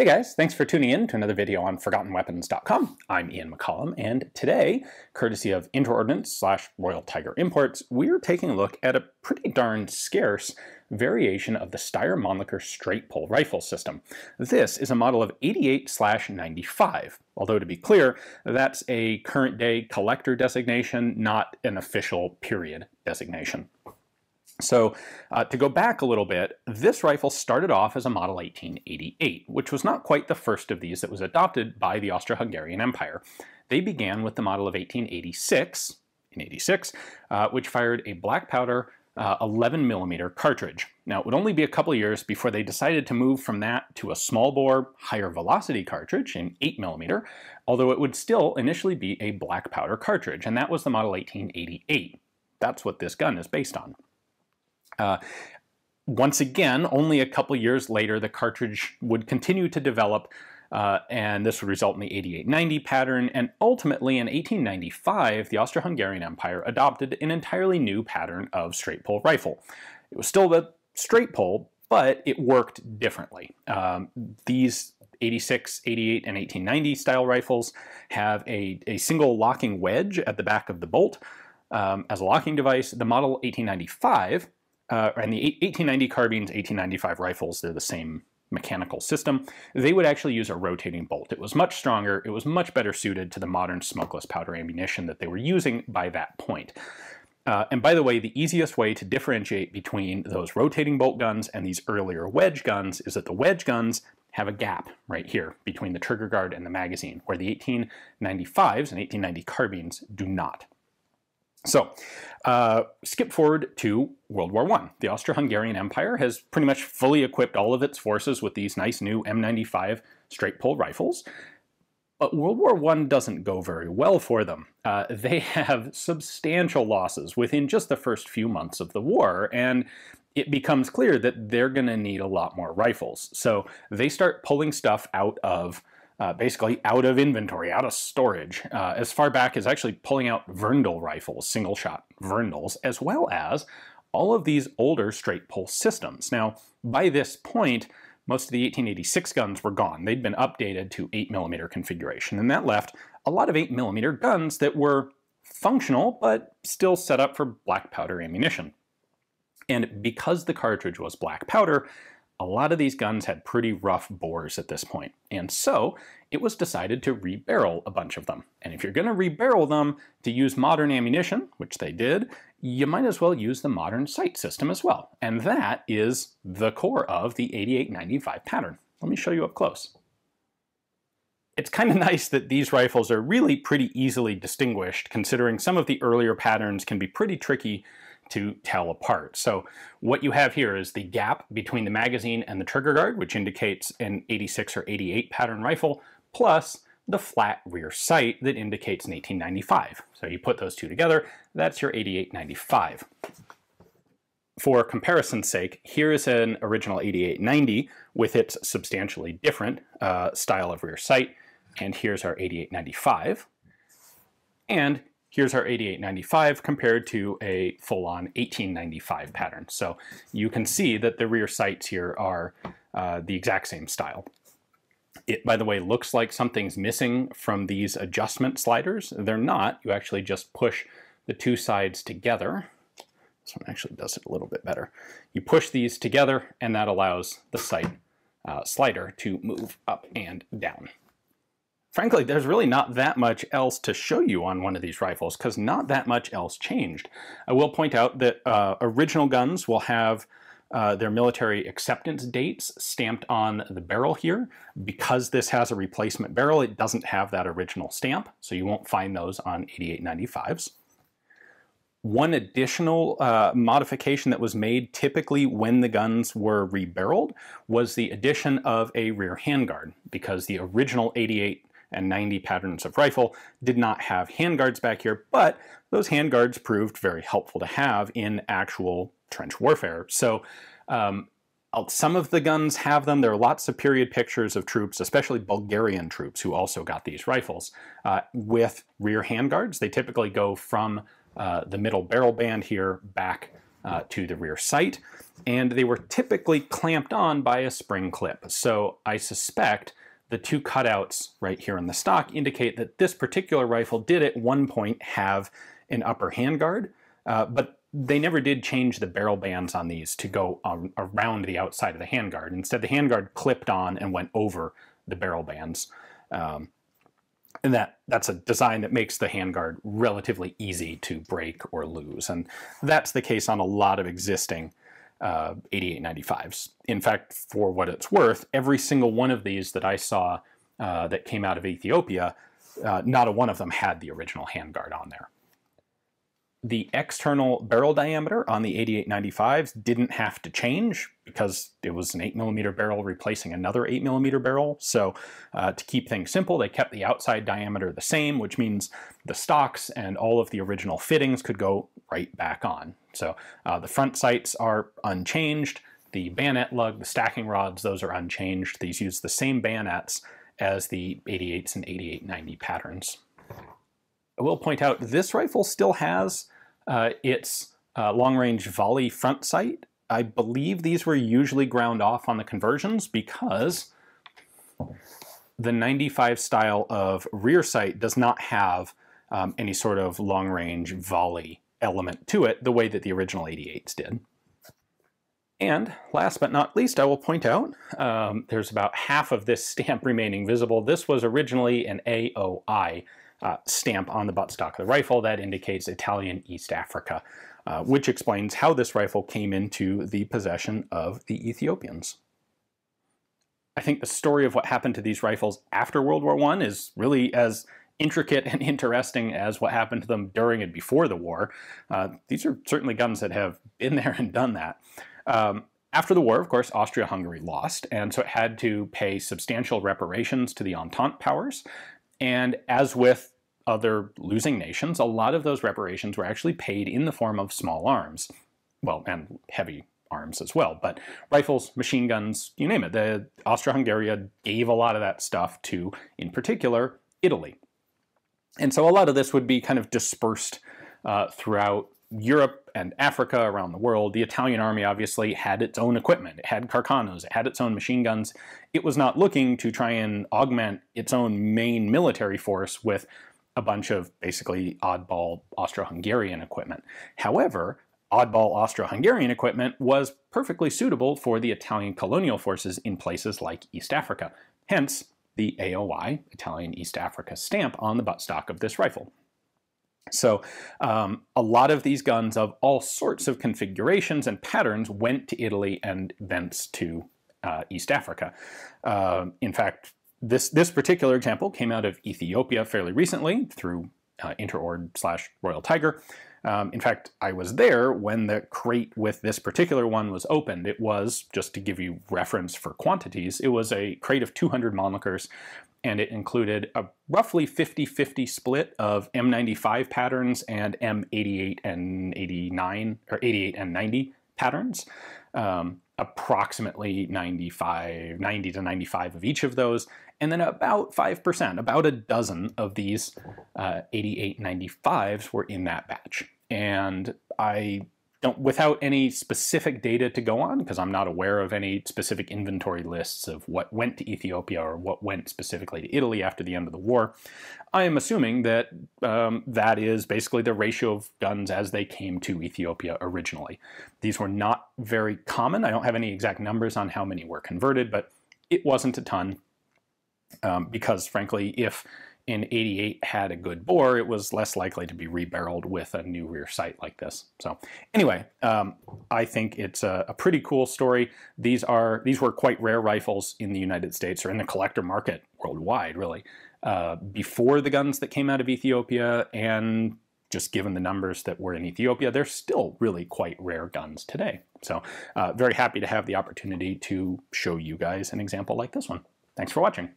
Hey guys, thanks for tuning in to another video on ForgottenWeapons.com. I'm Ian McCollum, and today, courtesy of Interordnance/Royal Tiger Imports, we're taking a look at a pretty darn scarce variation of the Steyr Mannlicher straight pull rifle system. This is a model of 88/95, although to be clear, that's a current day collector designation, not an official period designation. So to go back a little bit, this rifle started off as a model 1888, which was not quite the first of these that was adopted by the Austro-Hungarian Empire. They began with the model of 1886, which fired a black powder 11mm cartridge. Now, it would only be a couple years before they decided to move from that to a small bore, higher velocity cartridge in 8mm, although it would still initially be a black powder cartridge, and that was the model 1888. That's what this gun is based on. Once again, only a couple years later, the cartridge would continue to develop, and this would result in the 8890 pattern, and ultimately in 1895, the Austro-Hungarian Empire adopted an entirely new pattern of straight pull rifle. It was still the straight pull, but it worked differently. These 86, 88, and 1890 style rifles have a single locking wedge at the back of the bolt as a locking device. The model 1895 and the 1890 carbines, 1895 rifles, they're the same mechanical system. They would actually use a rotating bolt. It was much stronger, it was much better suited to the modern smokeless powder ammunition that they were using by that point. And by the way, the easiest way to differentiate between those rotating bolt guns and these earlier wedge guns is that the wedge guns have a gap right here between the trigger guard and the magazine, where the 1895s and 1890 carbines do not. So, skip forward to World War I. The Austro-Hungarian Empire has pretty much fully equipped all of its forces with these nice new M95 straight pull rifles. But World War I doesn't go very well for them. They have substantial losses within just the first few months of the war, and it becomes clear that they're going to need a lot more rifles. So they start pulling stuff out of basically out of inventory, out of storage, as far back as actually pulling out Werndl rifles, single-shot Werndls, as well as all of these older straight pull systems. Now, by this point, most of the 1886 guns were gone. They'd been updated to 8mm configuration, and that left a lot of 8mm guns that were functional, but still set up for black powder ammunition. And because the cartridge was black powder, a lot of these guns had pretty rough bores at this point, and so it was decided to rebarrel a bunch of them. And if you're going to rebarrel them to use modern ammunition, which they did, you might as well use the modern sight system as well. And that is the core of the 8895 pattern. Let me show you up close. It's kind of nice that these rifles are really pretty easily distinguished, considering some of the earlier patterns can be pretty tricky to tell apart. So what you have here is the gap between the magazine and the trigger guard, which indicates an 86 or 88 pattern rifle, plus the flat rear sight that indicates an 1895. So you put those two together, that's your 8895. For comparison's sake, here is an original 8890 with its substantially different style of rear sight, and here's our 8895. And here's our 8895 compared to a full-on 1895 pattern. So you can see that the rear sights here are the exact same style. It, by the way, looks like something's missing from these adjustment sliders. They're not. You actually just push the two sides together. This one actually does it a little bit better. You push these together, and that allows the sight slider to move up and down. Frankly, there's really not that much else to show you on one of these rifles, because not that much else changed. I will point out that original guns will have their military acceptance dates stamped on the barrel here. Because this has a replacement barrel, it doesn't have that original stamp, so you won't find those on 8895s. One additional modification that was made typically when the guns were rebarreled was the addition of a rear handguard, because the original 88 and 90 patterns of rifle did not have handguards back here, but those handguards proved very helpful to have in actual trench warfare. So some of the guns have them. There are lots of period pictures of troops, especially Bulgarian troops, who also got these rifles with rear handguards. They typically go from the middle barrel band here back to the rear sight, and they were typically clamped on by a spring clip. So I suspect the two cutouts right here in the stock indicate that this particular rifle did at one point have an upper handguard, but they never did change the barrel bands on these to go around the outside of the handguard. Instead, the handguard clipped on and went over the barrel bands. And that's a design that makes the handguard relatively easy to break or lose. And that's the case on a lot of existing 8895s. In fact, for what it's worth, every single one of these that I saw that came out of Ethiopia, not a one of them had the original handguard on there. The external barrel diameter on the 8895s didn't have to change because it was an 8mm barrel replacing another 8mm barrel. So to keep things simple, they kept the outside diameter the same, which means the stocks and all of the original fittings could go right back on. So the front sights are unchanged. The bayonet lug, the stacking rods, those are unchanged. These use the same bayonets as the 88s and 8890 patterns. I will point out this rifle still has its long-range volley front sight. I believe these were usually ground off on the conversions because the 95 style of rear sight does not have any sort of long-range volley element to it the way that the original 88s did. And last but not least, I will point out there's about half of this stamp remaining visible. This was originally an AOI stamp on the buttstock of the rifle that indicates Italian East Africa, which explains how this rifle came into the possession of the Ethiopians. I think the story of what happened to these rifles after World War I is really as intricate and interesting as what happened to them during and before the war. These are certainly guns that have been there and done that. After the war, of course, Austro-Hungary lost, and so it had to pay substantial reparations to the Entente powers. And as with other losing nations, a lot of those reparations were actually paid in the form of small arms. Well, and heavy arms as well, but rifles, machine guns, you name it. The Austro-Hungary gave a lot of that stuff to, in particular, Italy. And so a lot of this would be kind of dispersed throughout Europe and Africa, around the world. The Italian army obviously had its own equipment. It had Carcanos, it had its own machine guns. It was not looking to try and augment its own main military force with a bunch of basically oddball Austro-Hungarian equipment. However, oddball Austro-Hungarian equipment was perfectly suitable for the Italian colonial forces in places like East Africa. Hence, the AOI, Italian East Africa stamp on the buttstock of this rifle. So a lot of these guns of all sorts of configurations and patterns went to Italy and thence to East Africa. In fact, this particular example came out of Ethiopia fairly recently through Interord/Royal Tiger. In fact, I was there when the crate with this particular one was opened. It was, just to give you reference for quantities, it was a crate of 200 Mannlichers, and it included a roughly 50-50 split of M95 patterns and M88 and 89, or 88 and 90 patterns. Approximately 90 to 95 of each of those, and then about 5%, about a dozen of these 8895s were in that batch. And I don't, without any specific data to go on, because I'm not aware of any specific inventory lists of what went to Ethiopia or what went specifically to Italy after the end of the war, I am assuming that that is basically the ratio of guns as they came to Ethiopia originally. These were not very common. I don't have any exact numbers on how many were converted, but it wasn't a ton because, frankly, if an 88 had a good bore, it was less likely to be rebarreled with a new rear sight like this. So anyway, I think it's a pretty cool story. These were quite rare rifles in the United States, or in the collector market worldwide, really, before the guns that came out of Ethiopia, and just given the numbers that were in Ethiopia, they're still really quite rare guns today. So very happy to have the opportunity to show you guys an example like this one. Thanks for watching.